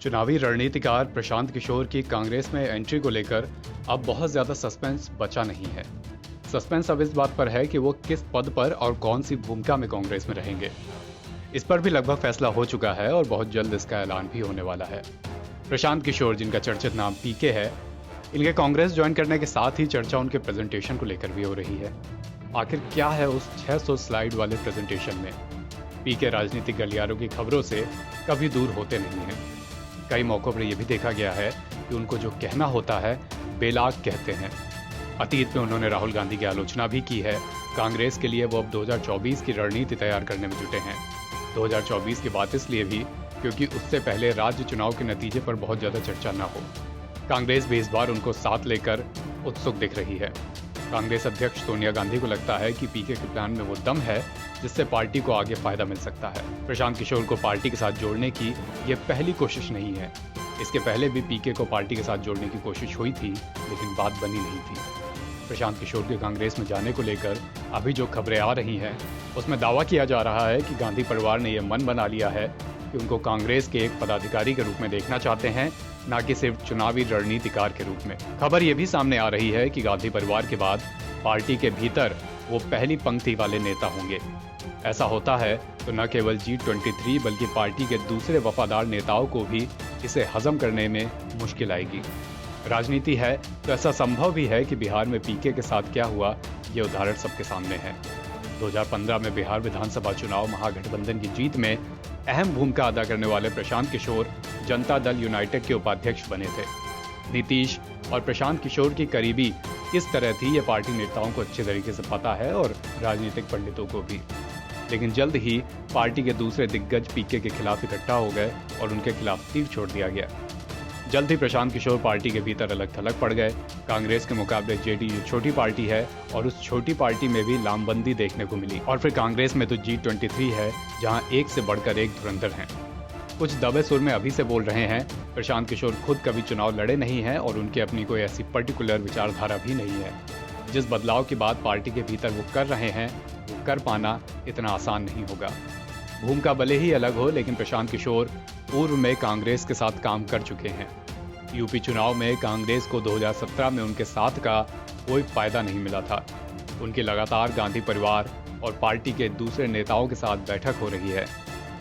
चुनावी रणनीतिकार प्रशांत किशोर की कांग्रेस में एंट्री को लेकर अब बहुत ज्यादा सस्पेंस बचा नहीं है। सस्पेंस अब इस बात पर है कि वो किस पद पर और कौन सी भूमिका में कांग्रेस में रहेंगे। इस पर भी लगभग फैसला हो चुका है और बहुत जल्द इसका ऐलान भी होने वाला है। प्रशांत किशोर, जिनका चर्चित नाम पीके है, इनके कांग्रेस ज्वाइन करने के साथ ही चर्चा उनके प्रेजेंटेशन को लेकर भी हो रही है। आखिर क्या है उस 600 स्लाइड वाले प्रेजेंटेशन में? पीके राजनीतिक गलियारों की खबरों से कभी दूर होते नहीं हैं। कई मौकों पर यह भी देखा गया है कि उनको जो कहना होता है बेलाग कहते हैं। अतीत में उन्होंने राहुल गांधी की आलोचना भी की है। कांग्रेस के लिए वो अब 2024 की रणनीति तैयार करने में जुटे हैं। 2024 की बात इसलिए भी क्योंकि उससे पहले राज्य चुनाव के नतीजे पर बहुत ज्यादा चर्चा न हो। कांग्रेस भी इस बार उनको साथ लेकर उत्सुक दिख रही है। कांग्रेस अध्यक्ष सोनिया गांधी को लगता है कि पीके के प्लान में वो दम है जिससे पार्टी को आगे फायदा मिल सकता है। प्रशांत किशोर को पार्टी के साथ जोड़ने की ये पहली कोशिश नहीं है। इसके पहले भी पीके को पार्टी के साथ जोड़ने की कोशिश हुई थी, लेकिन बात बनी नहीं थी। प्रशांत किशोर के कांग्रेस में जाने को लेकर अभी जो खबरें आ रही हैं, उसमें दावा किया जा रहा है कि गांधी परिवार ने यह मन बना लिया है कि उनको कांग्रेस के एक पदाधिकारी के रूप में देखना चाहते हैं, न कि सिर्फ चुनावी रणनीतिकार के रूप में। खबर यह भी सामने आ रही है कि गांधी परिवार के बाद पार्टी के भीतर वो पहली पंक्ति वाले नेता होंगे। ऐसा होता है तो न केवल G23 बल्कि पार्टी के दूसरे वफादार नेताओं को भी इसे हजम करने में मुश्किल आएगी। राजनीति है तो ऐसा संभव भी है कि बिहार में पीके के साथ क्या हुआ, ये उदाहरण सबके सामने है। 2015 में बिहार विधानसभा चुनाव महागठबंधन की जीत में अहम भूमिका अदा करने वाले प्रशांत किशोर जनता दल यूनाइटेड के उपाध्यक्ष बने थे। नीतीश और प्रशांत किशोर की करीबी किस तरह थी, ये पार्टी नेताओं को अच्छे तरीके से पता है और राजनीतिक पंडितों को भी। लेकिन जल्द ही पार्टी के दूसरे दिग्गज पीके के खिलाफ इकट्ठा हो गए और उनके खिलाफ तीर छोड़ दिया गया। जल्द ही प्रशांत किशोर पार्टी के भीतर अलग थलग पड़ गए। कांग्रेस के मुकाबले जेडीयू छोटी पार्टी है और उस छोटी पार्टी में भी लामबंदी देखने को मिली। और फिर कांग्रेस में तो G23 है, जहां एक से बढ़कर एक धुरंधर हैं। कुछ दबे सुर में अभी से बोल रहे हैं प्रशांत किशोर खुद कभी चुनाव लड़े नहीं हैं और उनकी अपनी कोई ऐसी पर्टिकुलर विचारधारा भी नहीं है। जिस बदलाव की बात पार्टी के भीतर वो कर रहे हैं, वो कर पाना इतना आसान नहीं होगा। भूमिका भले ही अलग हो, लेकिन प्रशांत किशोर पूर्व में कांग्रेस के साथ काम कर चुके हैं। यूपी चुनाव में कांग्रेस को 2017 में उनके साथ का कोई फायदा नहीं मिला था। उनकी लगातार गांधी परिवार और पार्टी के दूसरे नेताओं के साथ बैठक हो रही है।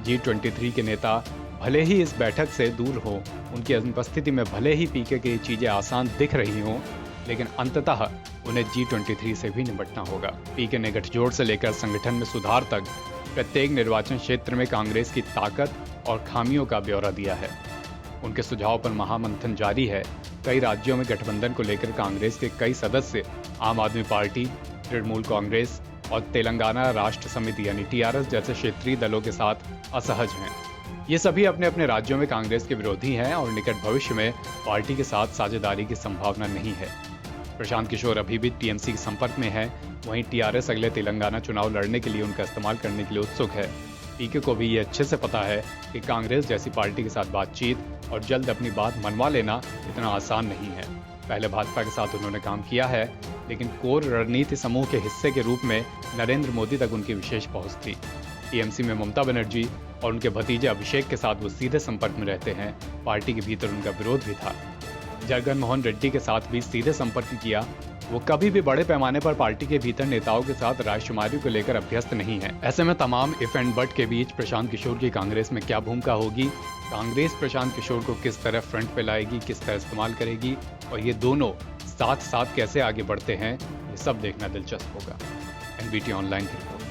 G23 के नेता भले ही इस बैठक से दूर हो, उनकी अनुपस्थिति में भले ही पीके की चीजें आसान दिख रही हों, लेकिन अंततः उन्हें G23 से भी निपटना होगा। पीके ने गठजोड़ से लेकर संगठन में सुधार तक प्रत्येक निर्वाचन क्षेत्र में कांग्रेस की ताकत और खामियों का ब्यौरा दिया है। उनके सुझाव पर महामंथन जारी है। कई राज्यों में गठबंधन को लेकर कांग्रेस के कई सदस्य आम आदमी पार्टी, तृणमूल कांग्रेस और तेलंगाना राष्ट्र समिति यानी TRS जैसे क्षेत्रीय दलों के साथ असहज हैं। ये सभी अपने अपने राज्यों में कांग्रेस के विरोधी हैं और निकट भविष्य में पार्टी के साथ साझेदारी की संभावना नहीं है। प्रशांत किशोर अभी भी TMC के संपर्क में है, वहीं TRS अगले तेलंगाना चुनाव लड़ने के लिए उनका इस्तेमाल करने के लिए उत्सुक है। पीके को भी ये अच्छे से पता है कि कांग्रेस जैसी पार्टी के साथ बातचीत और जल्द अपनी बात मनवा लेना इतना आसान नहीं है। पहले भाजपा के साथ उन्होंने काम किया है, लेकिन कोर रणनीति समूह के हिस्से के रूप में नरेंद्र मोदी तक उनकी विशेष पहुंच थी। TMC में ममता बनर्जी और उनके भतीजे अभिषेक के साथ वो सीधे संपर्क में रहते हैं। पार्टी के भीतर उनका विरोध भी था। जगन मोहन रेड्डी के साथ भी सीधे संपर्क किया। वो कभी भी बड़े पैमाने पर पार्टी के भीतर नेताओं के साथ रायशुमारी को लेकर अभ्यस्त नहीं है। ऐसे में तमाम इफ एंड बट के बीच प्रशांत किशोर की कांग्रेस में क्या भूमिका होगी, कांग्रेस प्रशांत किशोर को किस तरह फ्रंट पे लाएगी, किस तरह इस्तेमाल करेगी और ये दोनों साथ साथ कैसे आगे बढ़ते हैं, ये सब देखना दिलचस्प होगा। NBT ऑनलाइन की रिपोर्ट।